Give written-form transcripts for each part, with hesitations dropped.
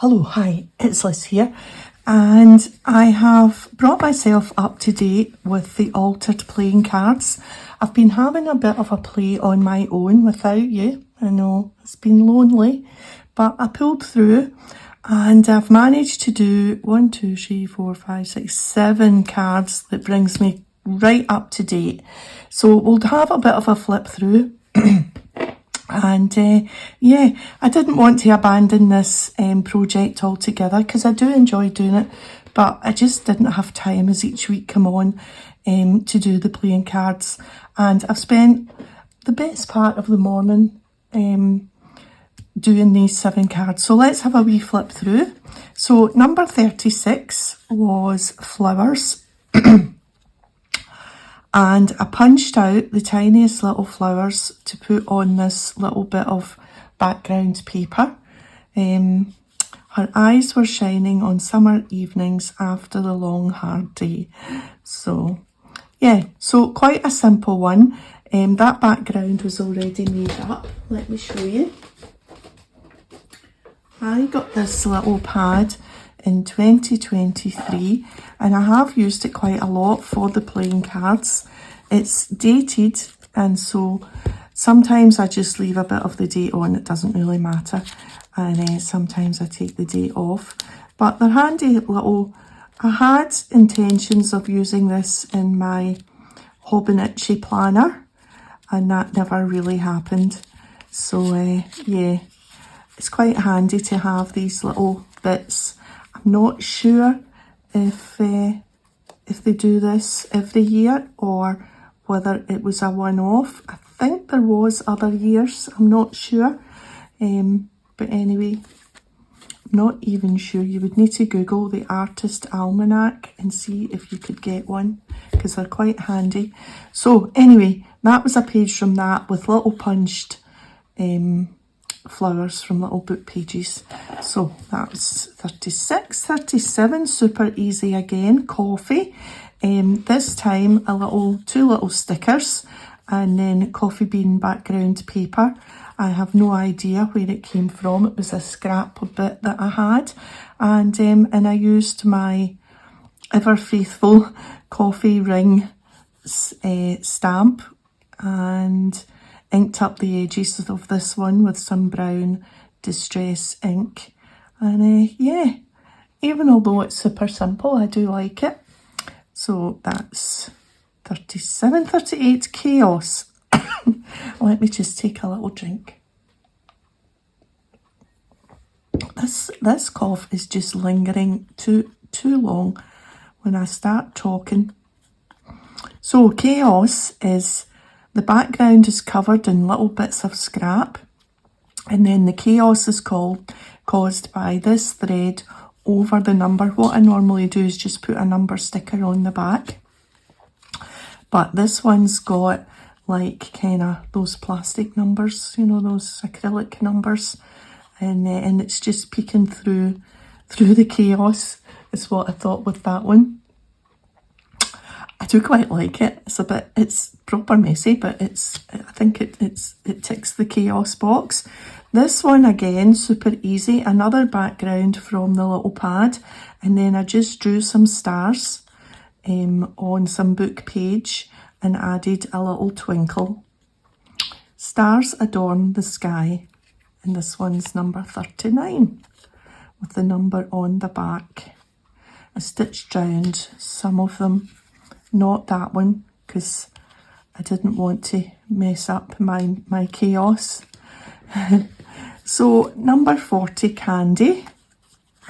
Hello, hi, it's Liz here, and I have brought myself up to date with the altered playing cards. I've been having a bit of a play on my own without you. I know it's been lonely, but I pulled through and I've managed to do 1, 2, 3, 4, 5, 6, 7 cards that brings me right up to date. So we'll have a bit of a flip through. And yeah, I didn't want to abandon this project altogether because I do enjoy doing it, but I just didn't have time as each week come on to do the playing cards. And I've spent the best part of the morning doing these 7 cards. So let's have a wee flip through. So number 36 was flowers. And I punched out the tiniest little flowers to put on this little bit of background paper. Her eyes were shining on summer evenings after the long hard day. So yeah, so quite a simple one. That background was already made up. Let me show you. I got this little pad in 2023 and I have used it quite a lot for the playing cards. It's dated, and so sometimes I just leave a bit of the date on, it doesn't really matter, and sometimes I take the date off, but they're handy little. I had intentions of using this in my Hobonichi planner and that never really happened, so yeah, it's quite handy to have these little bits. I'm not sure if they do this every year or whether it was a one-off. I think there was other years, I'm not sure. But anyway, I'm not even sure. You would need to Google the Artist Almanac and see if you could get one, because they're quite handy. So anyway, that was a page from that with little punched flowers from little book pages. So that was 36. 37, super easy again, coffee. This time two little stickers and then coffee bean background paper. I have no idea where it came from. It was a scrap bit that I had, and I used my ever faithful coffee ring stamp and inked up the edges of this one with some brown distress ink. And yeah, even although it's super simple, I do like it. So that's 37, 38, chaos. Let me just take a little drink. This cough is just lingering too long when I start talking. So chaos is the background is covered in little bits of scrap, and then the chaos is caused by this thread over the number. What I normally do is just put a number sticker on the back, but this one's got like kind of those plastic numbers, you know, those acrylic numbers, and it's just peeking through the chaos is what I thought with that one. I do quite like it. It's proper messy, but I think it ticks the chaos box. This one again, super easy. Another background from the little pad, and then I just drew some stars on some book page and added a little twinkle. Stars adorn the sky, and this one's number 39 with the number on the back. I stitched round some of them. Not that one, because I didn't want to mess up my chaos. So number 40, candy.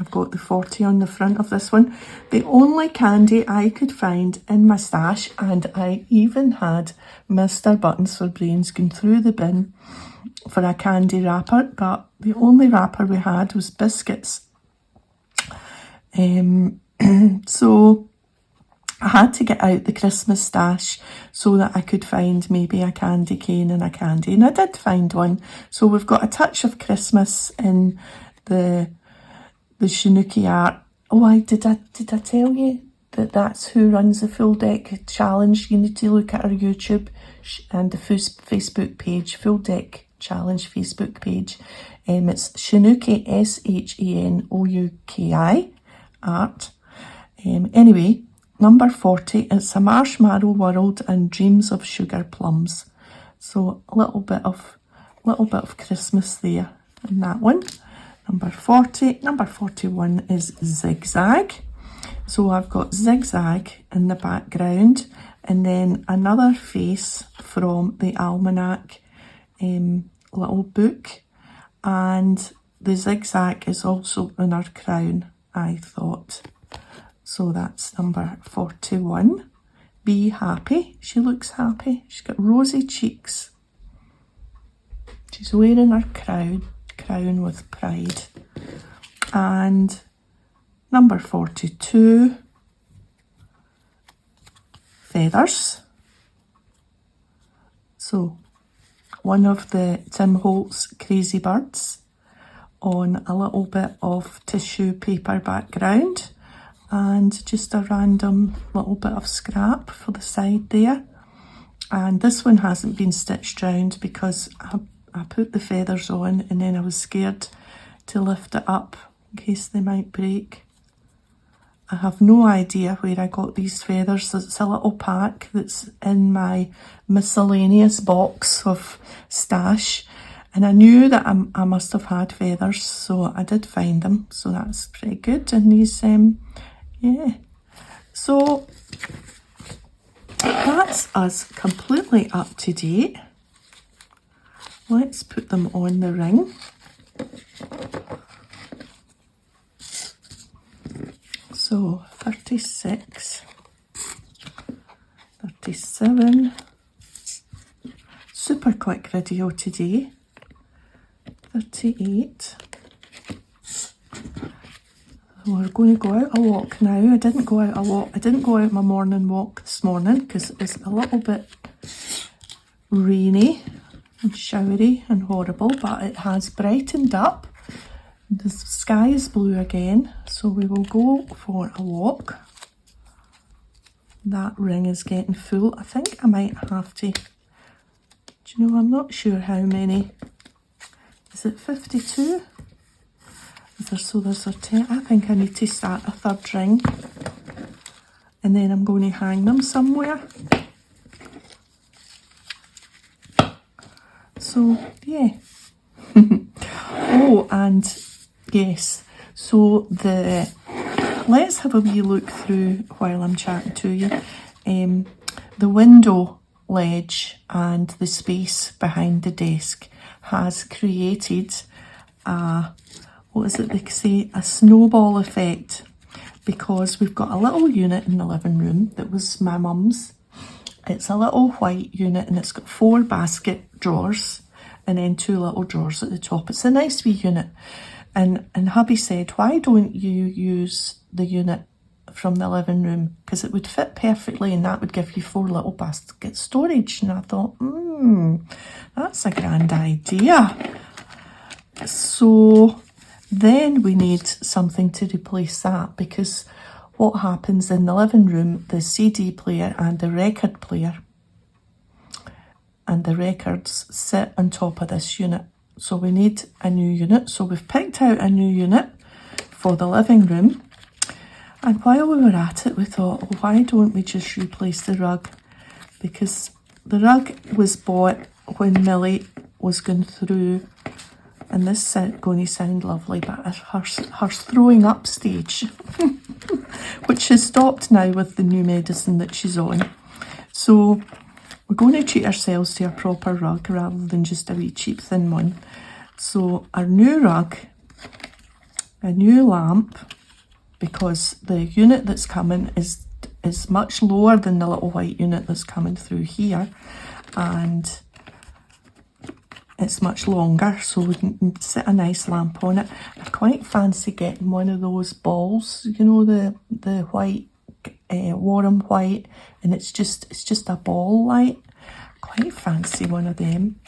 I've got the 40 on the front of this one. The only candy I could find in my stash, and I even had Mr. Buttons for Brains going through the bin for a candy wrapper, but the only wrapper we had was biscuits. So I had to get out the Christmas stash so that I could find maybe a candy cane and a candy, and I did find one. So we've got a touch of Christmas in the Shinuki art. Oh, did I tell you that that's who runs the Full Deck Challenge? You need to look at our YouTube and the Facebook page, Full Deck challenge Facebook page. It's Shanouki, Shanouki art. Anyway, number 40, it's a marshmallow world and dreams of sugar plums. So a little bit of Christmas there in that one. Number 40. Number 41 is zigzag. So I've got zigzag in the background, and then another face from the almanac little book, and the zigzag is also in her crown, I thought. So that's number 41. Be happy. She looks happy. She's got rosy cheeks. She's wearing her crown with pride. And number 42, feathers. So one of the Tim Holtz Crazy Birds on a little bit of tissue paper background, and just a random little bit of scrap for the side there. And this one hasn't been stitched round because I put the feathers on and then I was scared to lift it up in case they might break. I have no idea where I got these feathers. It's a little pack that's in my miscellaneous box of stash, and I knew that I must have had feathers, so I did find them, so that's pretty good. And these, yeah, so that's us completely up to date. Let's put them on the ring. So 36, 37, super quick video today, 38. We're going to go out a walk now. I didn't go out my morning walk this morning because it was a little bit rainy and showery and horrible, but it has brightened up. The sky is blue again, so we will go for a walk. That ring is getting full. I think I might have to, do you know, I'm not sure how many. Is it 52? There's a 10. I think I need to start a third ring, and then I'm going to hang them somewhere. So yeah. Oh, and yes, so let's have a wee look through while I'm chatting to you. The window ledge and the space behind the desk has created what is it they say, a snowball effect, because we've got a little unit in the living room that was my mum's. It's a little white unit and it's got 4 basket drawers and then 2 little drawers at the top. It's a nice wee unit. And hubby said, why don't you use the unit from the living room? Because it would fit perfectly and that would give you 4 little basket storage. And I thought, that's a grand idea. So then we need something to replace that, because what happens in the living room, the CD player and the record player and the records sit on top of this unit. So we need a new unit. So we've picked out a new unit for the living room. And while we were at it, we thought, well, why don't we just replace the rug? Because the rug was bought when Millie was going through, and this is going to sound lovely, but her throwing up stage, which has stopped now with the new medicine that she's on. So we're going to treat ourselves to a proper rug rather than just a wee cheap thin one. So our new rug, a new lamp, because the unit that's coming is much lower than the little white unit that's coming through here, and it's much longer, so we can sit a nice lamp on it. I quite fancy getting one of those balls, you know, the white, warm white, and it's just a ball light. Quite fancy one of them.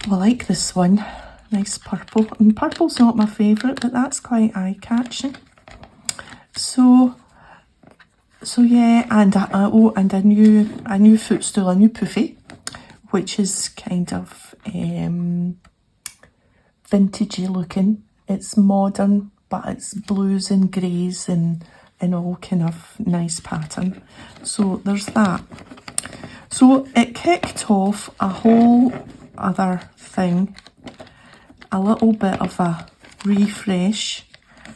Well, I like this one, nice purple, and purple's not my favourite, but that's quite eye-catching. So yeah, and a new footstool, a new poofy, which is kind of vintagey looking. It's modern, but it's blues and greys and all kind of nice pattern. So there's that. So it kicked off a whole other thing, a little bit of a refresh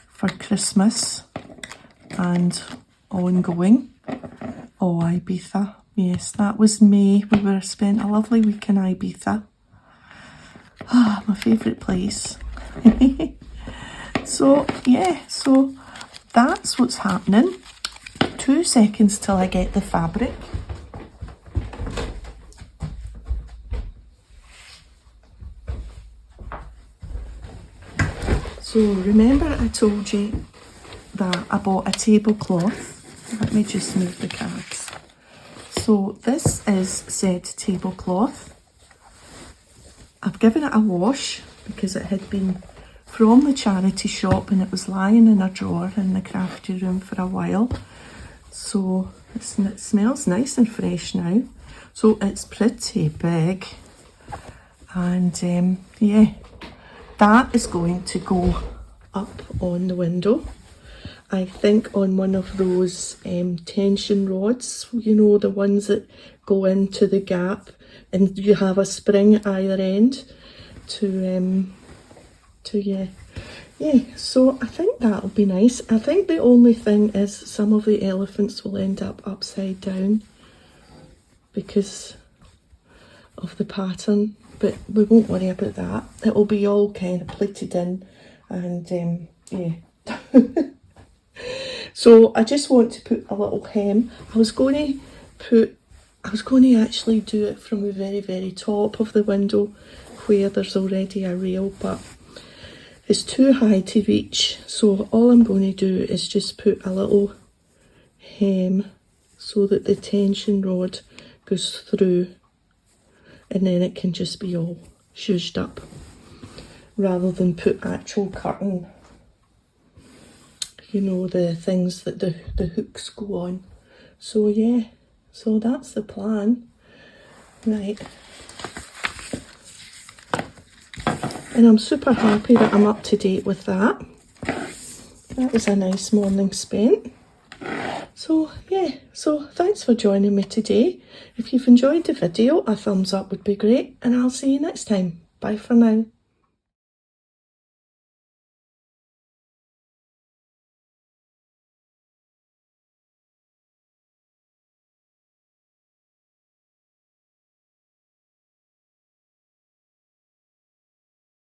for Christmas and ongoing. Oh, Ibiza. Yes, that was May. We were spent a lovely week in Ibiza. Ah, my favourite place. So, yeah, so that's what's happening. 2 seconds till I get the fabric. So remember I told you that I bought a tablecloth. Let me just move the cards. So this is said tablecloth. I've given it a wash because it had been from the charity shop and it was lying in a drawer in the crafty room for a while. So it smells nice and fresh now. So it's pretty big. And yeah, that is going to go up on the window. I think on one of those tension rods, you know, the ones that go into the gap and you have a spring at either end to yeah, so I think that'll be nice. I think the only thing is some of the elephants will end up upside down because of the pattern, but we won't worry about that. It'll be all kind of pleated in and yeah. So I just want to put a little hem. I was going to actually do it from the very, very top of the window where there's already a rail, but it's too high to reach. So all I'm going to do is just put a little hem so that the tension rod goes through and then it can just be all zhuzhed up rather than put actual curtain, you know, the things that the hooks go on. So yeah, so that's the plan. Right. And I'm super happy that I'm up to date with that. That was a nice morning spent. So yeah, so thanks for joining me today. If you've enjoyed the video, a thumbs up would be great, and I'll see you next time. Bye for now.